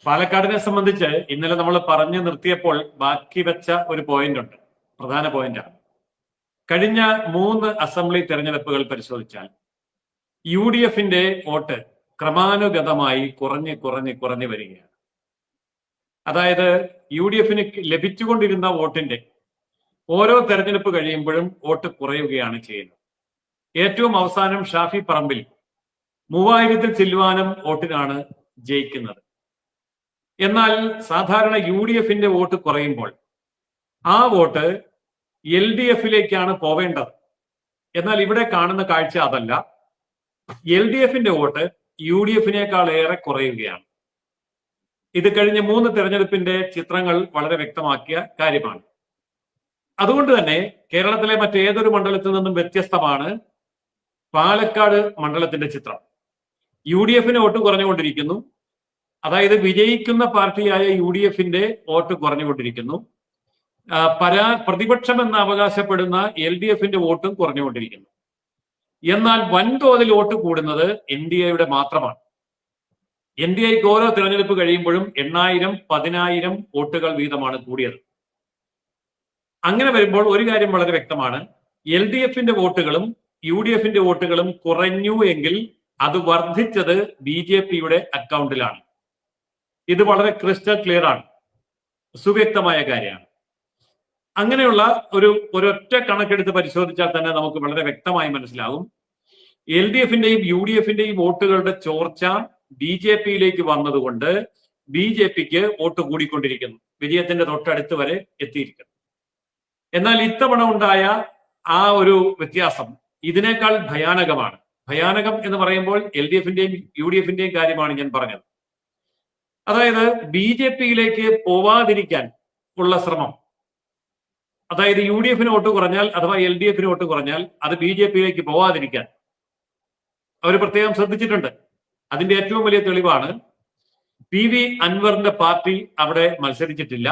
പാലക്കാടിനെ സംബന്ധിച്ച് ഇന്നലെ നമ്മൾ പറഞ്ഞു നിർത്തിയപ്പോൾ ബാക്കി വെച്ച ഒരു പോയിന്റ് ഉണ്ട്, പ്രധാന പോയിന്റാണ്. കഴിഞ്ഞ 3 അസംബ്ലി തെരഞ്ഞെടുപ്പുകൾ പരിശോധിച്ചാൽ UDFന്റെ വോട്ട് ക്രമാനുഗതമായി കുറഞ്ഞു വരികയാണ്. അതായത് UDFന് ലഭിച്ചുകൊണ്ടിരുന്ന വോട്ടിന്റെ ഓരോ തെരഞ്ഞെടുപ്പ് കഴിയുമ്പോഴും വോട്ട് കുറയുകയാണ് ചെയ്യുന്നത്. ഏറ്റവും അവസാനം ഷാഫി പറമ്പിൽ 3000-ൽ ചെല്ലുവാനും വോട്ടിനാണ് ജയിക്കുന്നത്. എന്നാൽ സാധാരണ UDFന്റെ വോട്ട് കുറയുമ്പോൾ ആ വോട്ട് LDFിലേക്കാണ് പോവേണ്ടത്. എന്നാൽ ഇവിടെ കാണുന്ന കാഴ്ച അതല്ല. LDFന്റെ വോട്ട് UDFനേക്കാൾ ഏറെ കുറയുകയാണ്. ഇത് കഴിഞ്ഞ 3 തെരഞ്ഞെടുപ്പിന്റെ ചിത്രങ്ങൾ വളരെ വ്യക്തമാക്കിയ കാര്യമാണ്. അതുകൊണ്ട് തന്നെ കേരളത്തിലെ മറ്റേതൊരു മണ്ഡലത്തിൽ നിന്നും വ്യത്യസ്തമാണ് പാലക്കാട് മണ്ഡലത്തിന്റെ ചിത്രം. UDFന് വോട്ട് കുറഞ്ഞുകൊണ്ടിരിക്കുന്നു. അതായത് വിജയിക്കുന്ന പാർട്ടിയായ UDFന്റെ വോട്ട് കുറഞ്ഞുകൊണ്ടിരിക്കുന്നു. പ്രതിപക്ഷം എന്ന് അവകാശപ്പെടുന്ന LDFന്റെ വോട്ടും കുറഞ്ഞുകൊണ്ടിരിക്കുന്നു. എന്നാൽ വൻതോതിൽ വോട്ട് കൂടുന്നത് NDAയുടെ മാത്രമാണ്. NDAയ്ക്ക് ഓരോ തിരഞ്ഞെടുപ്പ് കഴിയുമ്പോഴും 8000, 10000 വോട്ടുകൾ വീതമാണ് കൂടിയത്. അങ്ങനെ വരുമ്പോൾ ഒരു കാര്യം വളരെ വ്യക്തമാണ്. LDFന്റെ വോട്ടുകളും UDFന്റെ വോട്ടുകളും കുറഞ്ഞു എങ്കിൽ അത് വർദ്ധിച്ചത് BJPയുടെ അക്കൗണ്ടിലാണ്. ഇത് വളരെ ക്രിസ്റ്റൽ ക്ലിയർ ആണ്, സുവ്യക്തമായ കാര്യമാണ്. അങ്ങനെയുള്ള ഒരൊറ്റ കണക്കെടുത്ത് പരിശോധിച്ചാൽ തന്നെ നമുക്ക് വളരെ വ്യക്തമായി മനസ്സിലാകും. LDFന്റെയും UDFന്റെയും വോട്ടുകളുടെ ചോർച്ച BJPയിലേക്ക് വന്നതുകൊണ്ട് BJPക്ക് വോട്ട് കൂടിക്കൊണ്ടിരിക്കുന്നു, വിജയത്തിന്റെ തൊട്ടടുത്ത് വരെ എത്തിയിരിക്കുന്നു. എന്നാൽ ഇത്തവണ ഉണ്ടായ ആ ഒരു വ്യത്യാസം ഇതിനേക്കാൾ ഭയാനകമാണ്. ഭയാനകം എന്ന് പറയുമ്പോൾ LDFന്റെയും UDFന്റെയും കാര്യമാണ് ഞാൻ പറഞ്ഞത്. അതായത് BJPയിലേക്ക് പോവാതിരിക്കാൻ ഉള്ള ശ്രമം. അതായത് UDFന് വോട്ട് കുറഞ്ഞാൽ അഥവാ LDFന് വോട്ട് കുറഞ്ഞാൽ അത് BJPയിലേക്ക് പോവാതിരിക്കാൻ അവർ പ്രത്യേകം ശ്രദ്ധിച്ചിട്ടുണ്ട്. അതിന്റെ ഏറ്റവും വലിയ തെളിവാണ് PV അൻവറിന്റെ പാർട്ടി അവിടെ മത്സരിച്ചിട്ടില്ല.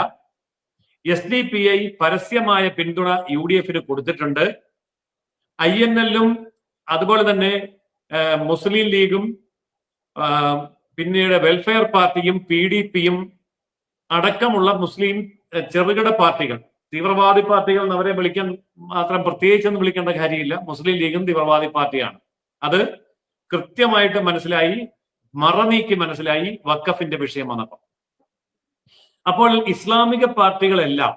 SDPI പരസ്യമായ പിന്തുണ UDFന് കൊടുത്തിട്ടുണ്ട്. INLും അതുപോലെ തന്നെ മുസ്ലിം ലീഗും പിന്നീട് വെൽഫെയർ പാർട്ടിയും PDPയും അടക്കമുള്ള മുസ്ലിം ചെറുകിട പാർട്ടികൾ, തീവ്രവാദി പാർട്ടികൾ അവരെ വിളിക്കാൻ മാത്രം പ്രത്യേകിച്ചൊന്നും വിളിക്കേണ്ട കാര്യമില്ല. മുസ്ലിം ലീഗും തീവ്രവാദി പാർട്ടിയാണ്. അത് കൃത്യമായിട്ട് മനസ്സിലായി, മറനീക്കി മനസ്സിലായി വഖഫിന്റെ വിഷയം വന്നപ്പോൾ. അപ്പോൾ ഇസ്ലാമിക പാർട്ടികളെല്ലാം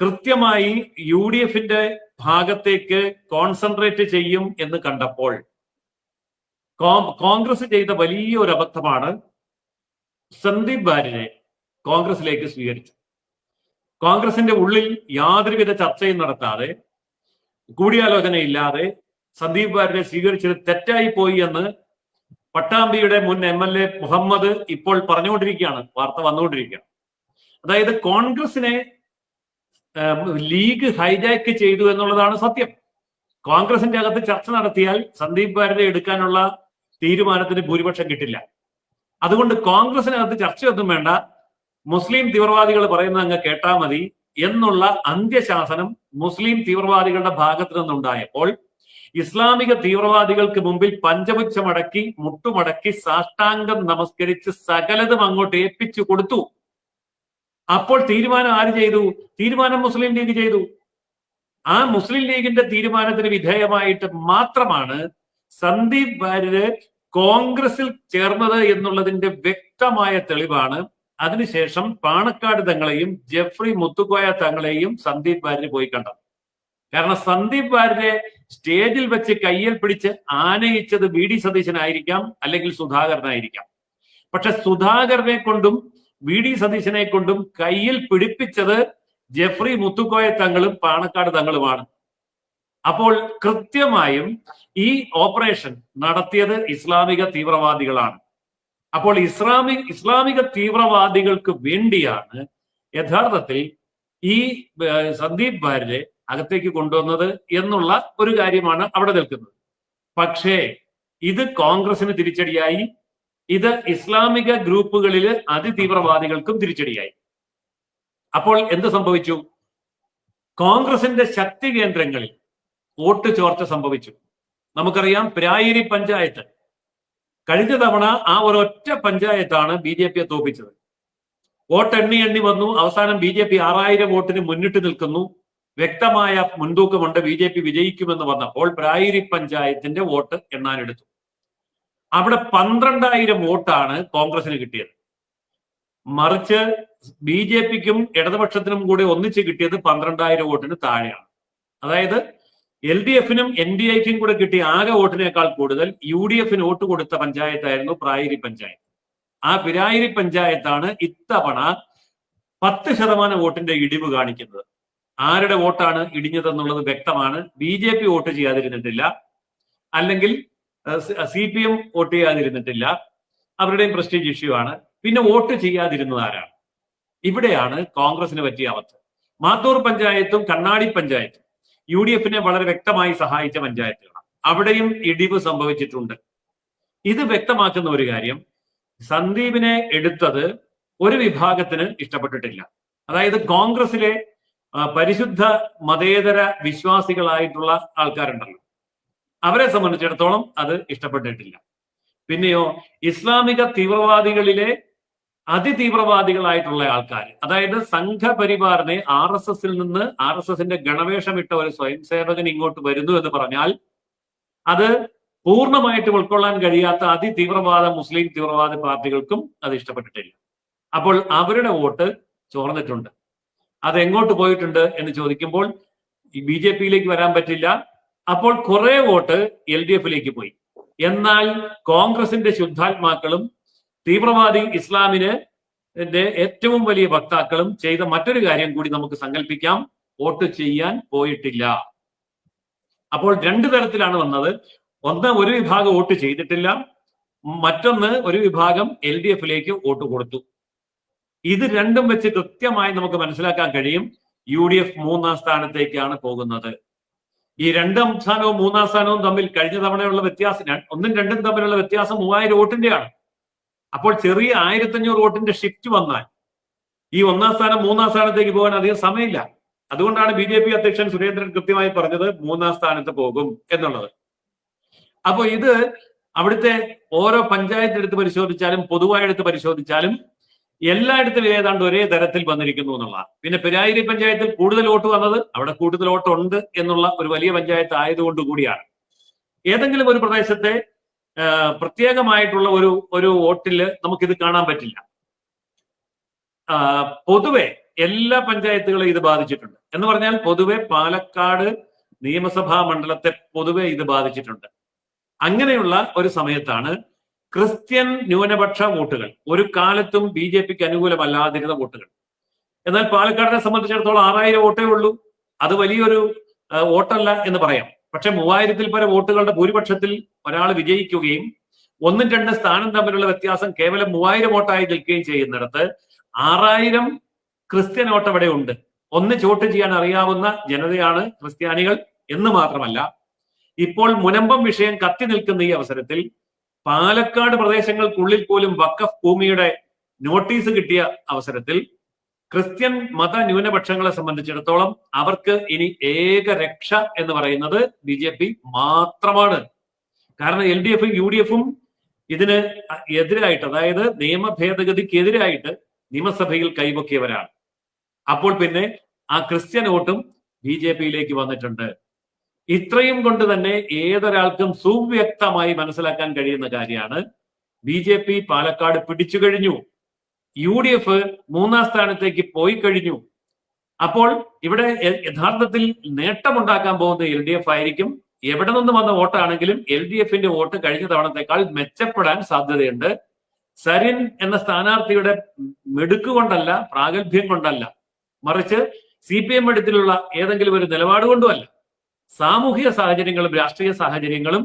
കൃത്യമായി UDFന്റെ ഭാഗത്തേക്ക് കോൺസെൻട്രേറ്റ് ചെയ്യും എന്ന് കണ്ടപ്പോൾ കോൺഗ്രസ് ചെയ്ത വലിയൊരു അബദ്ധമാണ് സന്ദീപ് വാര്യരെ കോൺഗ്രസിലേക്ക് സ്വീകരിച്ചു. കോൺഗ്രസിന്റെ ഉള്ളിൽ യാതൊരുവിധ ചർച്ചയും നടത്താതെ, കൂടിയാലോചനയില്ലാതെ സന്ദീപ് വാര്യരെ സ്വീകരിച്ചത് തെറ്റായി പോയി എന്ന് പട്ടാമ്പിയുടെ മുൻ MLA മുഹമ്മദ് ഇപ്പോൾ പറഞ്ഞുകൊണ്ടിരിക്കുകയാണ്, വാർത്ത വന്നുകൊണ്ടിരിക്കുകയാണ്. അതായത് കോൺഗ്രസിനെ ലീഗ് ഹൈജാക്ക് ചെയ്തു എന്നുള്ളതാണ് സത്യം. കോൺഗ്രസിന്റെ അകത്ത് ചർച്ച നടത്തിയാൽ സന്ദീപ് വാര്യരെ എടുക്കാനുള്ള തീരുമാനത്തിന് ഭൂരിപക്ഷം കിട്ടില്ല. അതുകൊണ്ട് കോൺഗ്രസിനകത്ത് ചർച്ചയൊന്നും വേണ്ട, മുസ്ലിം തീവ്രവാദികൾ പറയുന്നത് അങ്ങ് കേട്ടാ മതി എന്നുള്ള അന്ത്യശാസനം മുസ്ലിം തീവ്രവാദികളുടെ ഭാഗത്ത് നിന്നുണ്ടായപ്പോൾ ഇസ്ലാമിക തീവ്രവാദികൾക്ക് മുമ്പിൽ പഞ്ചപുച്ഛമടക്കി മുട്ടുമടക്കി സാഷ്ടാംഗം നമസ്കരിച്ച് സകലതും അങ്ങോട്ട് ഏൽപ്പിച്ചു കൊടുത്തു. അപ്പോൾ തീരുമാനം ആര് ചെയ്തു? തീരുമാനം മുസ്ലിം ലീഗ് ചെയ്തു. ആ മുസ്ലിം ലീഗിന്റെ തീരുമാനത്തിന് വിധേയമായിട്ട് മാത്രമാണ് സന്ദീപ് വാര്യര് കോൺഗ്രസിൽ ചേർന്നത് എന്നുള്ളതിന്റെ വ്യക്തമായ തെളിവാണ്. അതിനുശേഷം പാണക്കാട് തങ്ങളെയും ജെഫ്രി മുത്തുക്കോയ തങ്ങളെയും സന്ദീപ് വാര്യര് പോയി കണ്ടത്. കാരണം സന്ദീപ് വാര്യരെ സ്റ്റേജിൽ വെച്ച് കയ്യിൽ പിടിച്ച് ആനയിച്ചത് VD സതീശനായിരിക്കാം, അല്ലെങ്കിൽ സുധാകരനായിരിക്കാം. പക്ഷെ സുധാകരനെ കൊണ്ടും VD സതീശനെ കൊണ്ടും കയ്യിൽ പിടിപ്പിച്ചത് ജെഫ്രി മുത്തുക്കോയ തങ്ങളും പാണക്കാട് തങ്ങളുമാണ്. അപ്പോൾ കൃത്യമായും ഈ ഓപ്പറേഷൻ നടത്തിയത് ഇസ്ലാമിക തീവ്രവാദികളാണ്. അപ്പോൾ ഇസ്ലാമിക തീവ്രവാദികൾക്ക് വേണ്ടിയാണ് യഥാർത്ഥത്തിൽ ഈ സന്ദീപ് വാര്യരെ അകത്തേക്ക് കൊണ്ടുവന്നത് എന്നുള്ള ഒരു കാര്യമാണ് അവിടെ നിൽക്കുന്നത്. പക്ഷേ ഇത് കോൺഗ്രസിന് തിരിച്ചടിയായി, ഇത് ഇസ്ലാമിക ഗ്രൂപ്പുകളിൽ അതിതീവ്രവാദികൾക്കും തിരിച്ചടിയായി. അപ്പോൾ എന്ത് സംഭവിച്ചു? കോൺഗ്രസിന്റെ ശക്തി കേന്ദ്രങ്ങളിൽ വോട്ട് ചോർച്ച സംഭവിച്ചു. നമുക്കറിയാം, പിരായിരി പഞ്ചായത്ത് കഴിഞ്ഞ തവണ ആ ഒരൊറ്റ പഞ്ചായത്താണ് BJP തോപ്പിച്ചത്. വോട്ട് എണ്ണി വന്നു. അവസാനം BJP 6000 വോട്ടിന് മുന്നിട്ട് നിൽക്കുന്നു. വ്യക്തമായ മുൻതൂക്കമുണ്ട്, BJP വിജയിക്കുമെന്ന് വന്നപ്പോൾ പ്രായിരി പഞ്ചായത്തിന്റെ വോട്ട് എണ്ണാനെടുത്തു. അവിടെ 12000 വോട്ടാണ് കോൺഗ്രസിന് കിട്ടിയത്. മറിച്ച് BJPക്കും ഇടതുപക്ഷത്തിനും കൂടി ഒന്നിച്ച് കിട്ടിയത് 12000 വോട്ടിന് താഴെയാണ്. അതായത് LDFനും NDIക്കും കൂടെ കിട്ടിയ ആകെ വോട്ടിനേക്കാൾ കൂടുതൽ UDFന് വോട്ട് കൊടുത്ത പഞ്ചായത്തായിരുന്നു പ്രായിരി പഞ്ചായത്ത്. ആ പിരായിരി പഞ്ചായത്താണ് ഇത്തവണ 10% വോട്ടിന്റെ ഇടിവ് കാണിക്കുന്നത്. ആരുടെ വോട്ടാണ് ഇടിഞ്ഞതെന്നുള്ളത് വ്യക്തമാണ്. BJP വോട്ട് ചെയ്യാതിരുന്നിട്ടില്ല, അല്ലെങ്കിൽ CPM വോട്ട് ചെയ്യാതിരുന്നിട്ടില്ല, അവരുടെയും പ്രസ്റ്റീജ് ഇഷ്യൂ ആണ്. പിന്നെ വോട്ട് ചെയ്യാതിരുന്നത് ആരാണ്? ഇവിടെയാണ് കോൺഗ്രസിന് പറ്റിയ അവസ്ഥ. മാത്തൂർ പഞ്ചായത്തും കണ്ണാടി പഞ്ചായത്തും UDFനെ വളരെ വ്യക്തമായി സഹായിച്ച പഞ്ചായത്തുകളാണ്. അവിടെയും ഇടിവ് സംഭവിച്ചിട്ടുണ്ട്. ഇത് വ്യക്തമാക്കുന്ന ഒരു കാര്യം, സന്ദീപിനെ എടുത്തത് ഒരു വിഭാഗത്തിന് ഇഷ്ടപ്പെട്ടിട്ടില്ല. അതായത് കോൺഗ്രസിലെ പരിശുദ്ധ മതേതര വിശ്വാസികളായിട്ടുള്ള ആൾക്കാരുണ്ടല്ലോ, അവരെ സംബന്ധിച്ചിടത്തോളം അത് ഇഷ്ടപ്പെട്ടിട്ടില്ല. പിന്നെയോ ഇസ്ലാമിക തീവ്രവാദികളിലെ അതിതീവ്രവാദികളായിട്ടുള്ള ആൾക്കാർ, അതായത് സംഘപരിവാറിനെ RSSൽ നിന്ന് RSSന്റെ ഗണവേഷമിട്ട ഒരു സ്വയം സേവകൻ ഇങ്ങോട്ട് വരുന്നു എന്ന് പറഞ്ഞാൽ അത് പൂർണ്ണമായിട്ട് ഉൾക്കൊള്ളാൻ കഴിയാത്ത അതിതീവ്രവാദ മുസ്ലിം തീവ്രവാദ പാർട്ടികൾക്കും അത് ഇഷ്ടപ്പെട്ടിട്ടില്ല. അപ്പോൾ അവരുടെ വോട്ട് ചോർന്നിട്ടുണ്ട്. അത് എങ്ങോട്ട് പോയിട്ടുണ്ട് എന്ന് ചോദിക്കുമ്പോൾ BJPയിലേക്ക് വരാൻ പറ്റില്ല. അപ്പോൾ കുറെ വോട്ട് LDFിലേക്ക് പോയി. എന്നാൽ കോൺഗ്രസിന്റെ ശുദ്ധാത്മാക്കളും തീവ്രവാദി ഇസ്ലാമിന് ഏറ്റവും വലിയ വക്താക്കളും ചെയ്ത മറ്റൊരു കാര്യം കൂടി നമുക്ക് സങ്കല്പിക്കാം, വോട്ട് ചെയ്യാൻ പോയിട്ടില്ല. അപ്പോൾ രണ്ടു തരത്തിലാണ് വന്നത്. ഒന്ന്, ഒരു വിഭാഗം വോട്ട് ചെയ്തിട്ടില്ല. മറ്റൊന്ന്, ഒരു വിഭാഗം LDFിലേക്ക് വോട്ട് കൊടുത്തു. ഇത് രണ്ടും വെച്ച് കൃത്യമായി നമുക്ക് മനസ്സിലാക്കാൻ കഴിയും UDF 3ാം സ്ഥാനത്തേക്കാണ് പോകുന്നത്. ഈ 2ാം സ്ഥാനവും 3ാം സ്ഥാനവും തമ്മിൽ കഴിഞ്ഞ തവണയുള്ള വ്യത്യാസം, 1ഉം 2ഉം തമ്മിലുള്ള വ്യത്യാസം 3000 വോട്ടിന്റെയാണ്. അപ്പോൾ ചെറിയ 1500 വോട്ടിന്റെ ഷിഫ്റ്റ് വന്നാൽ ഈ 1ാം സ്ഥാനം 3ാം സ്ഥാനത്തേക്ക് പോകാൻ അധികം സമയമില്ല. അതുകൊണ്ടാണ് BJP അധ്യക്ഷൻ സുരേന്ദ്രൻ കൃത്യമായി പറഞ്ഞത് 3ാം സ്ഥാനത്ത് പോകും എന്നുള്ളത്. അപ്പൊ ഇത് അവിടുത്തെ ഓരോ പഞ്ചായത്തെടുത്ത് പരിശോധിച്ചാലും പൊതുവായെടുത്ത് പരിശോധിച്ചാലും എല്ലായിടത്തും ഏതാണ്ട് ഒരേ തരത്തിൽ വന്നിരിക്കുന്നു എന്നുള്ളതാണ്. പിന്നെ പിരായിരി പഞ്ചായത്തിൽ കൂടുതൽ വോട്ട് വന്നത് അവിടെ കൂടുതൽ വോട്ട് ഉണ്ട് എന്നുള്ള ഒരു വലിയ പഞ്ചായത്ത് ആയതുകൊണ്ട് കൂടിയാണ്. ഏതെങ്കിലും ഒരു പ്രദേശത്തെ പ്രത്യേകമായിട്ടുള്ള ഒരു വോട്ടില് നമുക്കിത് കാണാൻ പറ്റില്ല. പൊതുവെ എല്ലാ പഞ്ചായത്തുകളെയും ഇത് ബാധിച്ചിട്ടുണ്ട് എന്ന് പറഞ്ഞാൽ പൊതുവെ പാലക്കാട് നിയമസഭാ മണ്ഡലത്തെ പൊതുവെ ഇത് ബാധിച്ചിട്ടുണ്ട്. അങ്ങനെയുള്ള ഒരു സമയത്താണ് ക്രിസ്ത്യൻ ന്യൂനപക്ഷ വോട്ടുകൾ, ഒരു കാലത്തും BJPക്ക് അനുകൂലമല്ലാതിരുന്ന വോട്ടുകൾ. എന്നാൽ പാലക്കാടിനെ സംബന്ധിച്ചിടത്തോളം 6000 വോട്ടേ ഉള്ളൂ. അത് വലിയൊരു വോട്ടല്ല എന്ന് പറയാം. പക്ഷെ 3000-ൽ പരം വോട്ടുകളുടെ ഭൂരിപക്ഷത്തിൽ ഒരാൾ വിജയിക്കുകയും 1ഉം 2ഉം സ്ഥാനം തമ്മിലുള്ള വ്യത്യാസം കേവലം 3000 വോട്ടായി നിൽക്കുകയും ചെയ്യുന്നിടത്ത് 6000 ക്രിസ്ത്യൻ വോട്ട് അവിടെ ഉണ്ട്. ഒന്നിച്ച് വോട്ട് ചെയ്യാൻ അറിയാവുന്ന ജനതയാണ് ക്രിസ്ത്യാനികൾ എന്ന് മാത്രമല്ല, ഇപ്പോൾ മുനമ്പം വിഷയം കത്തി നിൽക്കുന്ന ഈ അവസരത്തിൽ പാലക്കാട് പ്രദേശങ്ങൾക്കുള്ളിൽ പോലും വഖഫ് ഭൂമിയുടെ നോട്ടീസ് കിട്ടിയ അവസരത്തിൽ ക്രിസ്ത്യൻ മത ന്യൂനപക്ഷങ്ങളെ സംബന്ധിച്ചിടത്തോളം അവർക്ക് ഇനി ഏക രക്ഷ എന്ന് പറയുന്നത് BJP മാത്രമാണ്. കാരണം LDFും UDFും ഇതിന് എതിരായിട്ട്, അതായത് നിയമ ഭേദഗതിക്കെതിരായിട്ട് നിയമസഭയിൽ കൈപൊക്കിയവരാണ്. അപ്പോൾ പിന്നെ ആ ക്രിസ്ത്യൻ വോട്ടും BJPയിലേക്ക് വന്നിട്ടുണ്ട്. ഇത്രയും കൊണ്ട് തന്നെ ഏതൊരാൾക്കും സുവ്യക്തമായി മനസ്സിലാക്കാൻ കഴിയുന്ന കാര്യമാണ് BJP പാലക്കാട് പിടിച്ചു കഴിഞ്ഞു, UDF 3ാം സ്ഥാനത്തേക്ക് പോയി കഴിഞ്ഞു. അപ്പോൾ ഇവിടെ യഥാർത്ഥത്തിൽ നേട്ടമുണ്ടാക്കാൻ പോകുന്ന LDF ആയിരിക്കും. എവിടെ നിന്ന് വന്ന വോട്ടാണെങ്കിലും LDFന്റെ വോട്ട് കഴിഞ്ഞ തവണത്തേക്കാൾ മെച്ചപ്പെടാൻ സാധ്യതയുണ്ട്. സരിൻ എന്ന സ്ഥാനാർത്ഥിയുടെ മിടുക്ക് കൊണ്ടല്ല, പ്രാഗൽഭ്യം കൊണ്ടല്ല, മറിച്ച് CPM എടുത്തിലുള്ള ഏതെങ്കിലും ഒരു നിലപാട് കൊണ്ടുമല്ല, സാമൂഹിക സാഹചര്യങ്ങളും രാഷ്ട്രീയ സാഹചര്യങ്ങളും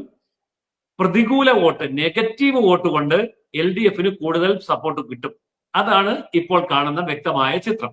പ്രതികൂല വോട്ട്, നെഗറ്റീവ് വോട്ട് കൊണ്ട് LDFന് കൂടുതൽ സപ്പോർട്ട് കിട്ടും. അതാണ് ഇപ്പോൾ കാണുന്ന വ്യക്തമായ ചിത്രം.